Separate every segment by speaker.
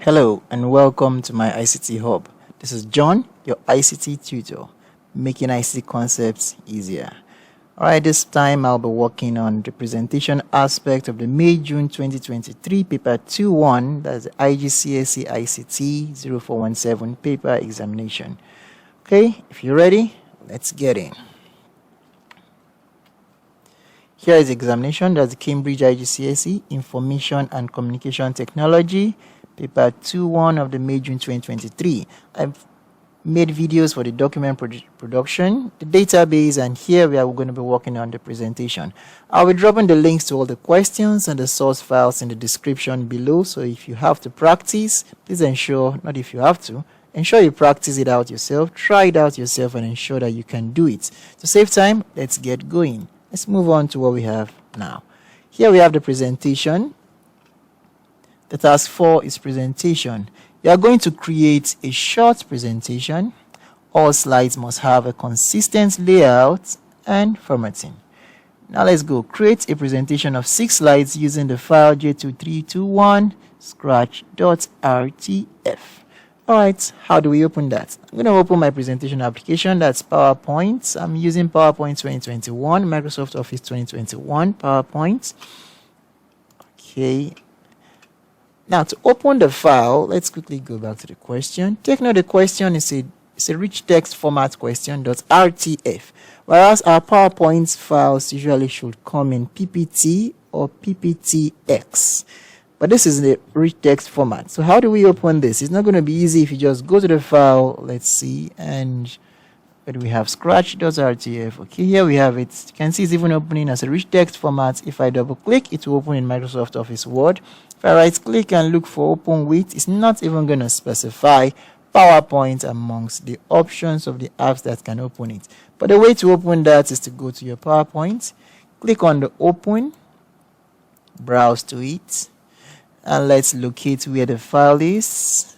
Speaker 1: Hello and welcome to my ICT Hub. This is John, your ICT tutor, making ICT concepts easier. Alright, this time I'll be working on the presentation aspect of the May June 2023 paper 2-1, that's the IGCSE ICT 0417 paper examination. Okay, if you're ready, let's get in. Here is the examination. That's the Cambridge IGCSE Information and Communication Technology paper 2-1 of the May June 2023. I've made videos for the document production, the database, and here we are going to be working on the presentation. I'll be dropping the links to all the questions and the source files in the description below, so if you have to practice, please ensure, not if you have to, ensure you practice it out yourself, try it out yourself, and ensure that you can do it. To save time, let's get going. Let's move on to what we have now. Here we have the presentation. The task 4 is presentation. You are going to create a short presentation. All slides must have a consistent layout and formatting. Now let's go. Create a presentation of 6 slides using the file J2321 scratch.rtf. Alright, how do we open that? I'm going to open my presentation application. That's PowerPoint. I'm using PowerPoint 2021, Microsoft Office 2021, PowerPoint. Okay. Now to open the file, let's quickly go back to the question. Take note the question is a rich text format question .rtf, whereas our PowerPoint files usually should come in PPT or PPTX. But this is the rich text format. So how do we open this? It's not going to be easy if you just go to the file, let's see, and where do we have scratch.rtf? Okay, here we have it. You can see it's even opening as a rich text format. If I double click, it will open in Microsoft Office Word. If I right click and look for open with, it's not even going to specify PowerPoint amongst the options of the apps that can open it. But the way to open that is to go to your PowerPoint, click on the open, browse to it, and let's locate where the file is.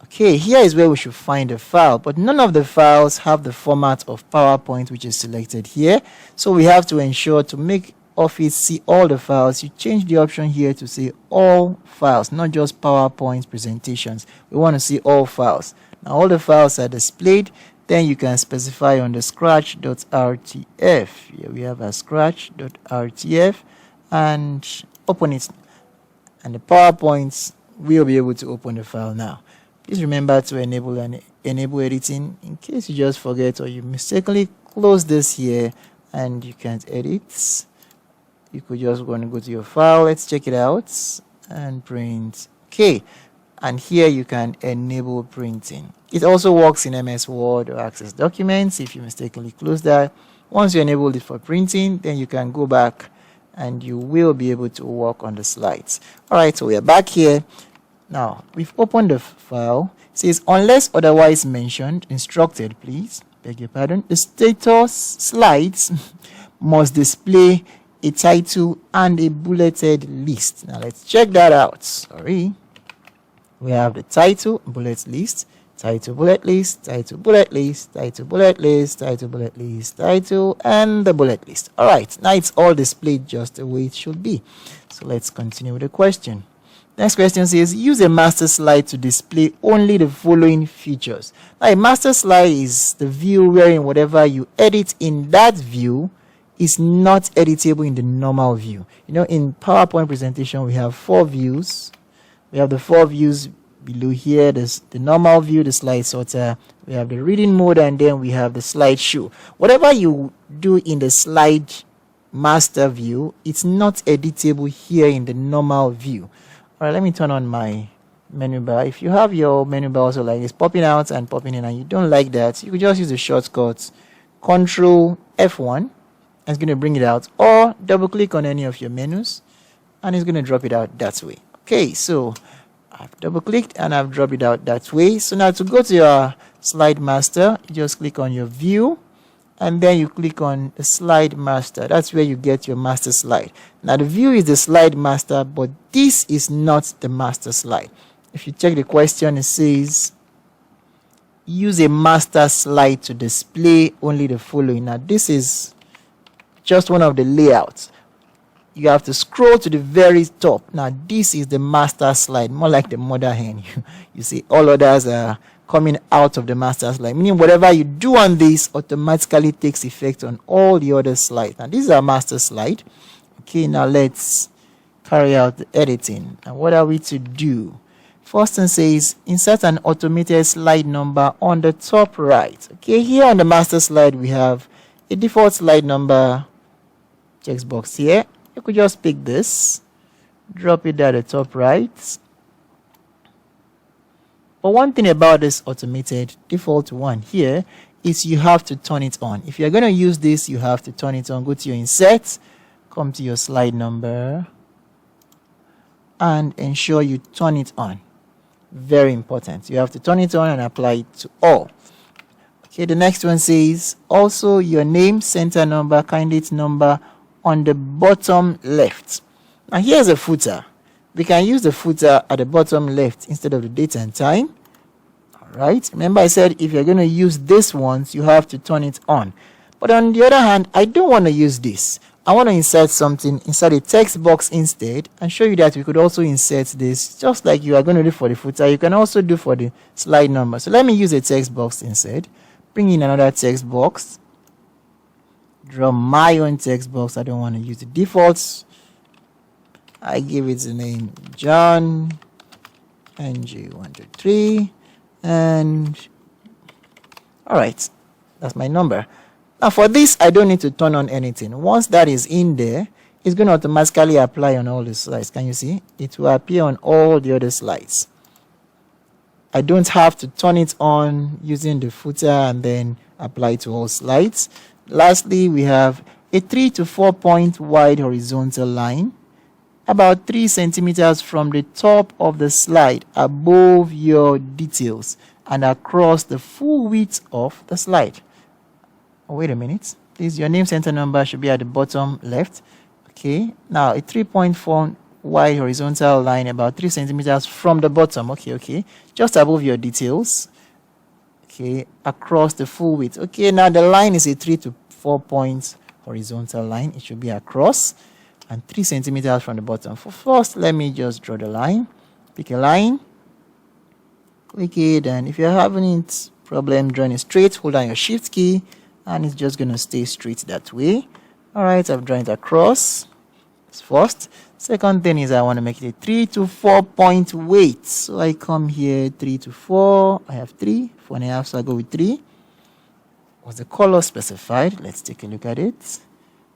Speaker 1: Okay, here is where we should find the file, but none of the files have the format of PowerPoint, which is selected here. So we have to ensure to make Office see all the files. You change the option here to say all files, not just PowerPoint presentations. We want to see all files. Now all the files are displayed. Then you can specify on the scratch.rtf. Here we have a scratch.rtf and open it. And the PowerPoint will be able to open the file now. Please remember to enable editing in case you just forget or you mistakenly close this here and you can't edit. You could just go to your file. Let's check it out and print. Okay, and here you can enable printing. It also works in MS Word or Access Documents. If you mistakenly close that, once you enable it for printing, then you can go back and you will be able to work on the slides. Alright, so we are back here. Now, we've opened the file. It says, unless otherwise mentioned, instructed, please, beg your pardon, the status slides must display a title and a bulleted list. Now, let's check that out. Sorry. We have the title, bullet list, title, bullet list, title, bullet list, title, bullet list, title, bullet list, title, and the bullet list. Alright, now it's all displayed just the way it should be. So let's continue with the question. Next question says, use a master slide to display only the following features. Now, a master slide is the view wherein whatever you edit in that view is not editable in the normal view. You know, in PowerPoint presentation, we have 4 views. We have the 4 views below here. There's the normal view, the slide sorter, we have the reading mode, and then we have the slideshow. Whatever you do in the slide master view, it's not editable here in the normal view. All right, let me turn on my menu bar. If you have your menu bar also like this, popping out and popping in, and you don't like that, you could just use the shortcut Control F1, and it's going to bring it out, or double click on any of your menus, and it's going to drop it out that way. Okay, so I've double clicked and I've dropped it out that way. So now to go to your slide master, you just click on your view, and then you click on the slide master. That's where you get your master slide. Now the view is the slide master, but this is not the master slide. If you check the question, it says use a master slide to display only the following. Now this is just one of the layouts. you have to scroll to the very top. Now this is the master slide, more like the mother hen. You see all others are coming out of the master slide, meaning whatever you do on this automatically takes effect on all the other slides. Now this is our master slide. Okay, now let's carry out the editing. Now what are we to do? First one says insert an automated slide number on the top right. Okay, here on the master slide we have a default slide number text box here. You could just pick this, drop it at the top right. But one thing about this automated default one here is you have to turn it on. If you're going to use this, you have to turn it on. Go to your insert, come to your slide number, and ensure you turn it on. Very important. You have to turn it on and apply it to all. Okay, the next one says also your name, center number, candidate number on the bottom left. Now here's a footer. We can use the footer at the bottom left instead of the date and time. Alright, remember I said if you're going to use this once, you have to turn it on. But on the other hand, I don't want to use this. I want to insert something inside a text box instead and show you that we could also insert this just like you are going to do for the footer. You can also do for the slide number. So let me use a text box instead. Bring in another text box. Draw my own text box. I don't want to use the defaults. I give it the name John NG123 and alright, that's my number. Now for this I don't need to turn on anything. Once that is in there, it's going to automatically apply on all the slides. Can you see? It will appear on all the other slides. I don't have to turn it on using the footer and then apply to all slides. Lastly, we have a 3 to 4 point wide horizontal line about 3 centimeters from the top of the slide above your details and across the full width of the slide. Oh, wait a minute. Please, your name, center number should be at the bottom left. Okay. Now, a 3.4 wide horizontal line about 3 centimeters from the bottom. Okay. Just above your details. Okay. Across the full width. Okay. Now, the line is a 3 to 4 points horizontal line. It should be across and 3 centimeters from the bottom. For first, let me just draw the line. Pick a line. Click it. And if you're having it problem drawing it straight, hold down your shift key. And it's just going to stay straight that way. Alright, I've drawn it across. That's first. Second thing is I want to make it a 3 to 4 point weight. So I come here 3 to 4. I have 3, 4.5, so I go with 3. What's the color specified? Let's take a look at it.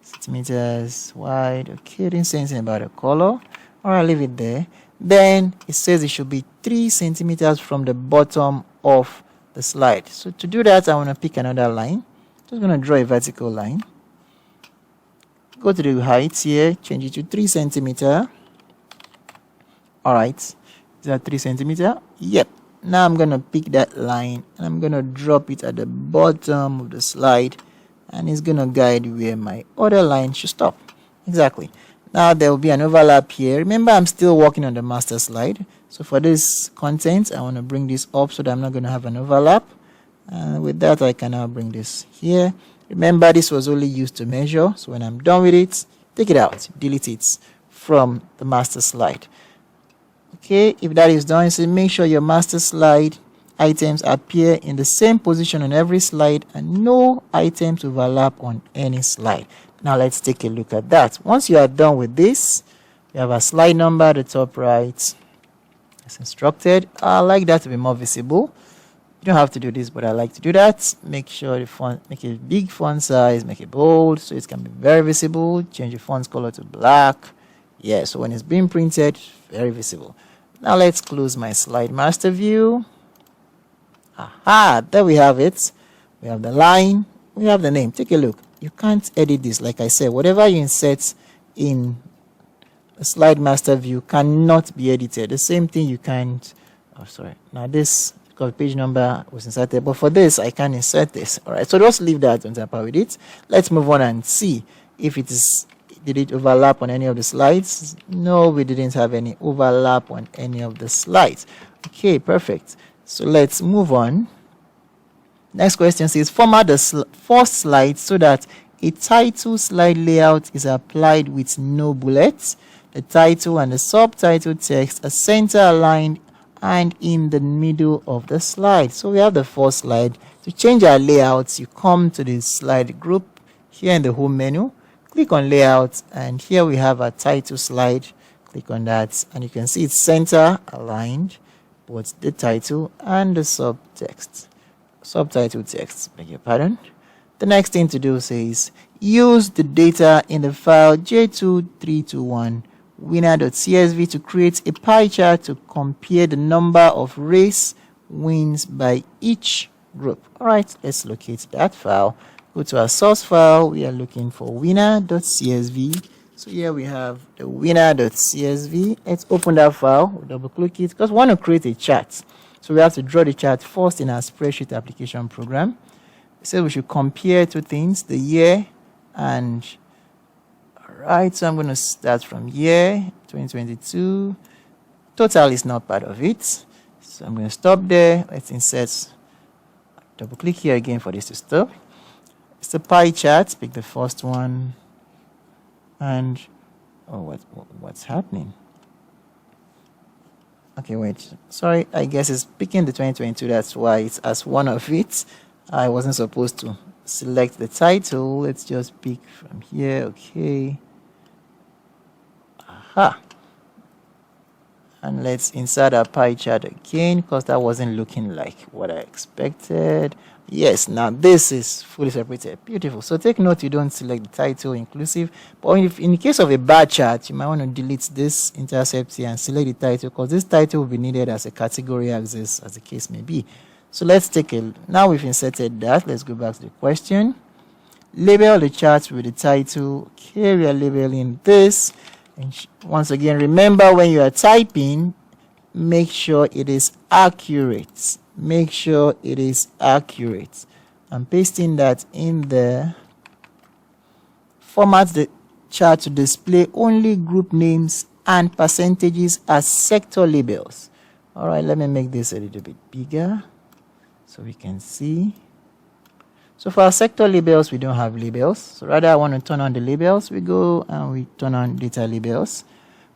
Speaker 1: Centimeters wide. Okay, didn't say anything about the color. Alright, leave it there. Then it says it should be 3 centimeters from the bottom of the slide. So to do that, I want to pick another line. Just going to draw a vertical line. Go to the height here, change it to 3 centimeter. Alright, is that 3 centimeter? Yep. Now I'm going to pick that line and I'm going to drop it at the bottom of the slide and it's going to guide where my other line should stop. Exactly. Now there will be an overlap here. Remember, I'm still working on the master slide. So for this content, I want to bring this up so that I'm not going to have an overlap. And with that, I can now bring this here. Remember, this was only used to measure. So when I'm done with it, take it out, delete it from the master slide. Okay, if that is done, so make sure your master slide items appear in the same position on every slide and no items overlap on any slide. Now let's take a look at that. Once you are done with this, we have a slide number at the top right as instructed. I like that to be more visible. You don't have to do this, but I like to do that. Make sure the font, make it big font size, make it bold so it can be very visible. Change the font color to black. Yeah, so when it's being printed, very visible. Now let's close my slide master view. Aha, there we have it. We have the line, we have the name. Take a look. You can't edit this. Like I said, whatever you insert in a slide master view cannot be edited. The same thing you can't, oh sorry, now this because page number was inserted, but for this I can insert this. All right, so just leave that on tamper with it. Let's move on and see if it is, did it overlap on any of the slides? No, we didn't have any overlap on any of the slides. Okay, perfect. So let's move on. Next question says format the first slide so that A title slide layout is applied with no bullets. The title and the subtitle text are center aligned and in the middle of the slide. So we have the first slide. To change our layouts, you come to the slide group here in the home menu, click on layout, and here we have a title slide. Click on that and you can see it's center aligned, both the title and the subtitle text, beg your pardon. The next thing to do says use the data in the file J2321 winner.csv to create a pie chart to compare the number of race wins by each group. All right, let's locate that file. Go to our source file. We are looking for winner.csv. So here we have the winner.csv. Let's open that file. We'll double click it because we want to create a chart. So we have to draw the chart first in our spreadsheet application program. So we should compare two things, the year and alright, so I'm going to start from year 2022. Total is not part of it, so I'm going to stop there. Let's insert, double click here again for this to stop. It's a pie chart. Pick the first one and what's happening? Okay, wait, sorry, I guess it's picking the 2022, that's why it's as one of it. I wasn't supposed to select the title. Let's just pick from here. Okay. Aha. And let's insert our pie chart again because that wasn't looking like what I expected. Yes, now this is fully separated. Beautiful. So take note you don't select the title inclusive. But if in the case of a bar chart, you might want to delete this intercept here and select the title because this title will be needed as a category axis as the case may be. So let's take a, now we've inserted that, let's go back to the question. Label the chart with the title. Okay, we are labeling this. And once again, remember when you are typing, make sure it is accurate. Make sure it is accurate. I'm pasting that in there. Format the chart to display only group names and percentages as sector labels. All right, let me make this a little bit bigger so we can see. So for our sector labels, we don't have labels. So rather I want to turn on the labels. We go and we turn on data labels.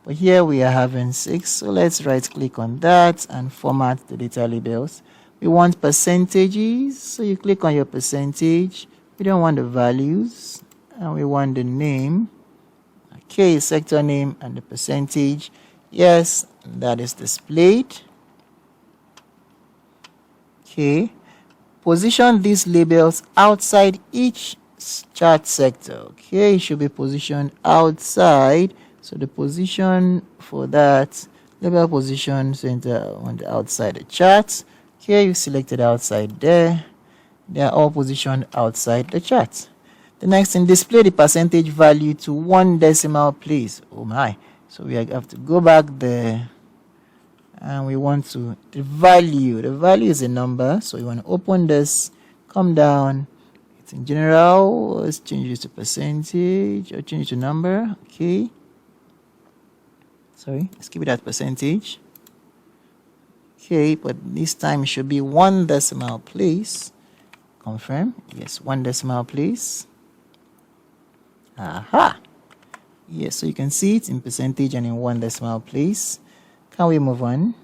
Speaker 1: But here we are having 6. So let's right click on that and format the data labels. We want percentages. So you click on your percentage. We don't want the values. And we want the name. Okay, sector name and the percentage. Yes, that is displayed. Okay. Position these labels outside each chart sector. Okay, it should be positioned outside. So the position for that, label position center on the outside the chart. Okay, you selected outside there. They are all positioned outside the chart. The next thing, display the percentage value to 1 decimal place. Oh my. So we have to go back there. And we want to, the value is a number, so you want to open this, come down, it's in general, let's change this to percentage, or change it to number, okay, sorry, let's keep it at percentage, okay, but this time it should be 1 decimal place, confirm, yes, 1 decimal place, aha, yes, so you can see it in percentage and in 1 decimal place. Can we move on?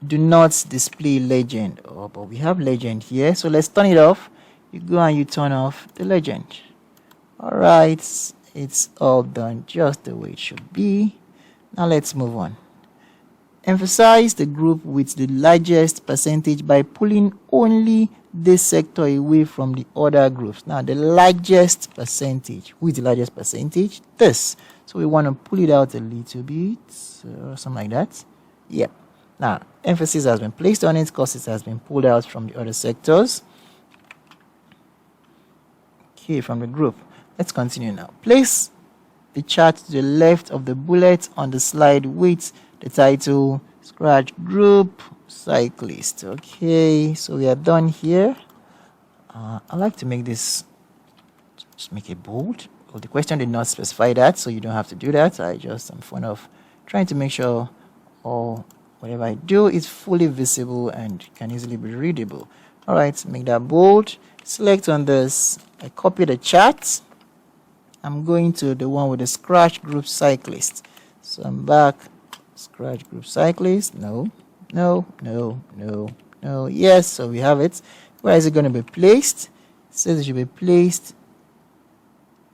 Speaker 1: Do not display legend. Oh, but we have legend here. So let's turn it off. You go and you turn off the legend. Alright, it's all done just the way it should be. Now let's move on. Emphasize the group with the largest percentage by pulling only this sector away from the other groups. Now the largest percentage. Who is the largest percentage? This. So we want to pull it out a little bit, something like that. Yep. Now, emphasis has been placed on it because it has been pulled out from the other sectors. Okay, from the group. Let's continue now. Place the chart to the left of the bullet on the slide with the title, Scratch Group Cyclist. Okay, so we are done here. I like to make this, just make it bold. Well, the question did not specify that, so you don't have to do that. I'm fond of trying to make sure whatever I do is fully visible and can easily be readable. All right, make that bold. Select on this. I copy the chart. I'm going to the one with the scratch group cyclist. So I'm back. Scratch group cyclist. No. Yes, so we have it. Where is it going to be placed? It says it should be placed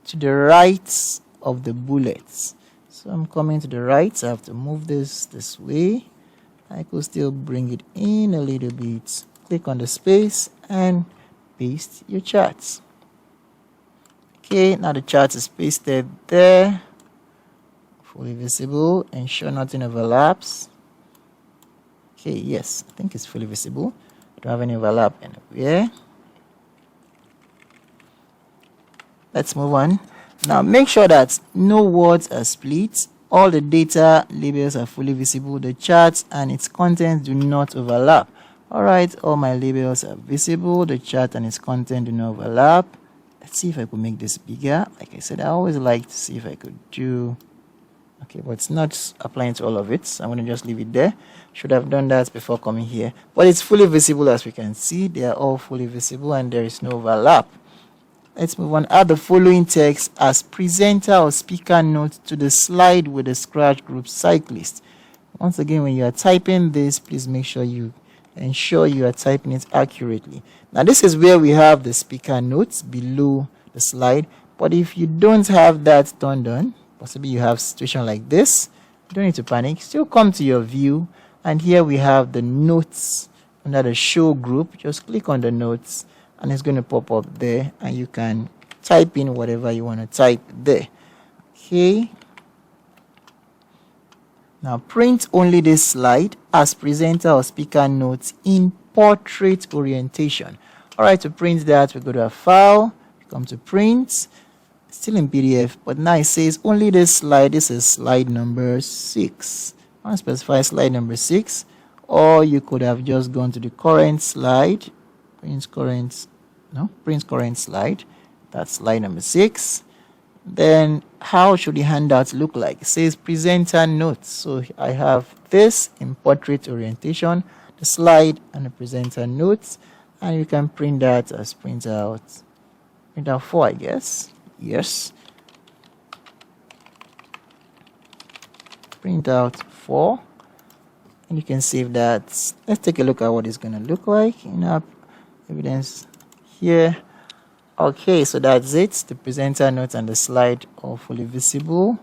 Speaker 1: to the right of the bullets. So I'm coming to the right. So I have to move this way. I could still bring it in a little bit. Click on the space and paste your charts. Okay, now the chart is pasted there. Fully visible. Ensure nothing overlaps. Okay, yes, I think it's fully visible. Don't have any overlap anywhere. Let's move on. Now make sure that no words are split. All the data labels are fully visible. The chart and its content do not overlap. Alright, all my labels are visible. The chart and its content do not overlap. Let's see if I could make this bigger. Like I said, I always like to see if I could do... Okay, but it's not applying to all of it, so I'm going to just leave it there. Should have done that before coming here. But it's fully visible, as we can see. They are all fully visible and there is no overlap. Let's move on. Add the following text as presenter or speaker note to the slide with the scratch group cyclist. Once again, when you are typing this, please make sure you ensure you are typing it accurately. Now, this is where we have the speaker notes below the slide. But if you don't have that turned on, possibly you have a situation like this, you don't need to panic. Still come to your view, and here we have the notes under the show group. Just click on the notes and it's going to pop up there, and you can type in whatever you want to type there. Okay, now print only this slide as presenter or speaker notes in portrait orientation. All right, to print that, we go to a file, come to print. Still in PDF, but now it says only this slide. This is slide number 6. I want to specify slide number 6, or you could have just gone to the current slide. Print current slide. That's slide number 6. Then how should the handout look like? It says presenter notes. So I have this in portrait orientation, the slide and the presenter notes, and you can print that as printout 4, I guess. Yes, printout 4, and you can save that. Let's take a look at what it's going to look like in our evidence here. Okay, so that's it. The presenter notes and the slide are fully visible.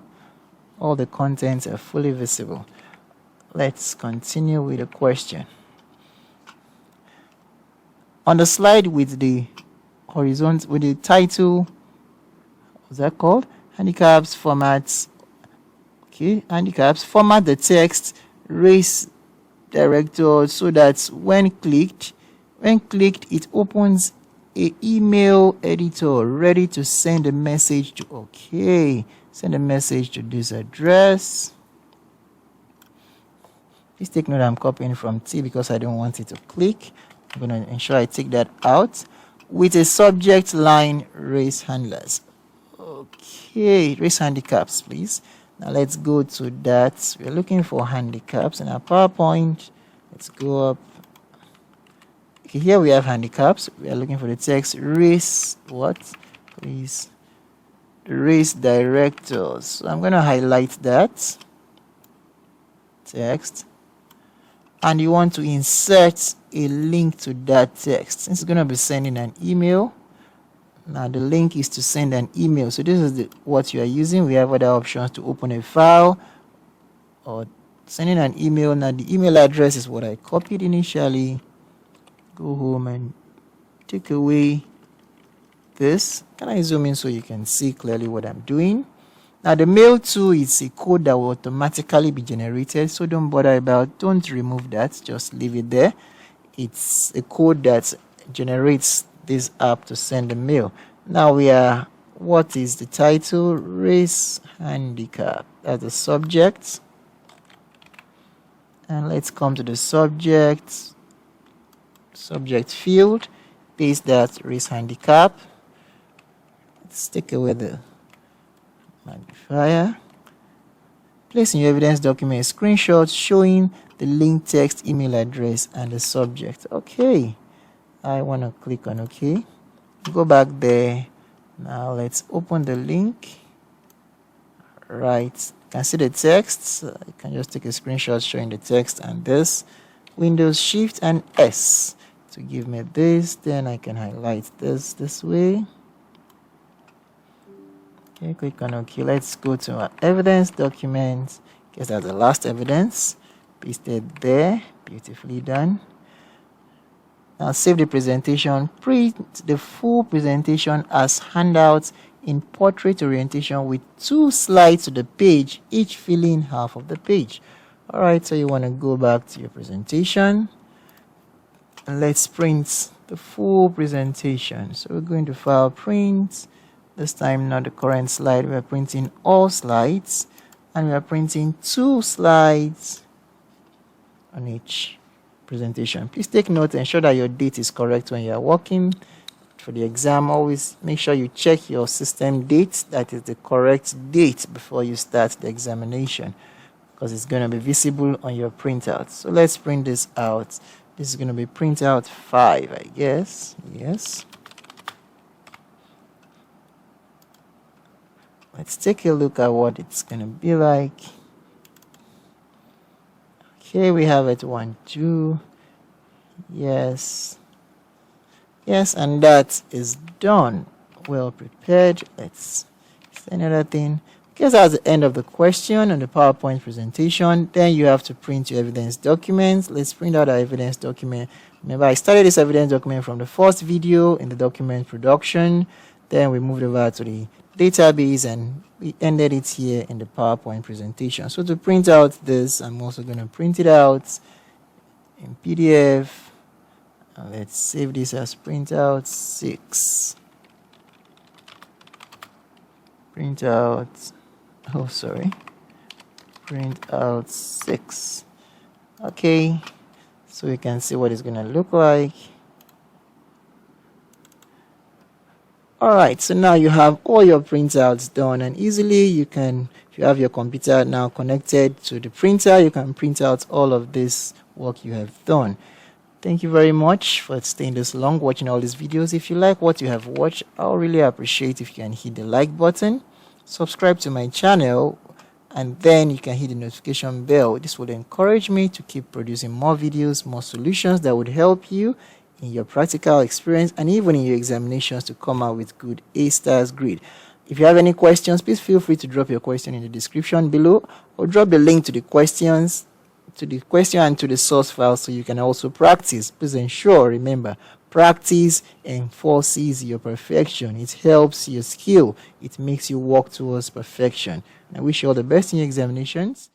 Speaker 1: All the contents are fully visible. Let's continue with the question. On the slide with the horizontal, with the title, what's that called? Handicaps formats. Okay, handicaps. Format the text race director so that when clicked, it opens a email editor ready to send a message to. Okay, send a message to this address. Please take note I'm copying from T because I don't want it to click. I'm going to ensure I take that out with a subject line race handlers. Okay, race handicaps, please. Now let's go to that. We're looking for handicaps in our PowerPoint. Let's go up. Okay, here we have handicaps. We are looking for the text race what? Please. Race directors. So I'm going to highlight that text. And you want to insert a link to that text. Since it's going to be sending an email. Now the link is to send an email. So this is what you are using. We have other options to open a file or sending an email. Now the email address is what I copied initially. Go home and take away this. Can I zoom in so you can see clearly what I'm doing? Now the mail to is a code that will automatically be generated. So don't bother don't remove that. Just leave it there. It's a code that generates this app to send a mail. Now what is the title? Race handicap. That's the subject. And let's come to the subject field. Paste that race handicap. Let's take away the magnifier. Place in your evidence document a screenshot showing the link text, email address, and the subject. Okay. I want to click on OK. Go back there. Now let's open the link. Right, you can see the text. You can just take a screenshot showing the text and this. Windows Shift and S to give me this. Then I can highlight this way. Okay, click on OK. Let's go to our evidence document. Guess that's the last evidence. Pasted there. Beautifully done. Now save the presentation. Print the full presentation as handouts in portrait orientation with 2 slides to the page, each filling half of the page. Alright, so you want to go back to your presentation and let's print the full presentation. So we're going to file print. This time not the current slide, we are printing all slides and we are printing 2 slides on each presentation. Please take note and ensure that your date is correct when you are working. For the exam, always make sure you check your system date, that is the correct date, before you start the examination, because it's going to be visible on your printout. So let's print this out. This is going to be printout 5, I guess. Yes. Let's take a look at what it's going to be like. Okay, we have it 1, 2. Yes. Yes, and that is done. Well prepared. Let's say another thing. Because that's the end of the question on the PowerPoint presentation. Then you have to print your evidence documents. Let's print out our evidence document. Remember, I started this evidence document from the first video in the document production. Then we moved over to the database and we ended it here in the PowerPoint presentation. So to print out this, I'm also going to print it out in PDF. Let's save this as printout 6. Printout, oh sorry, printout 6. Okay, so you can see what it's going to look like. Alright, so now you have all your printouts done, and easily you can, if you have your computer now connected to the printer, you can print out all of this work you have done. Thank you very much for staying this long watching all these videos. If you like what you have watched, I'll really appreciate if you can hit the like button, subscribe to my channel, and then you can hit the notification bell. This will encourage me to keep producing more videos, more solutions that would help you in your practical experience and even in your examinations to come out with good A-stars grade. If you have any questions, please feel free to drop your question in the description below, or drop the link to the question and to the source file so you can also practice. Please ensure, remember, practice enforces your perfection. It helps your skill. It makes you work towards perfection. And I wish you all the best in your examinations.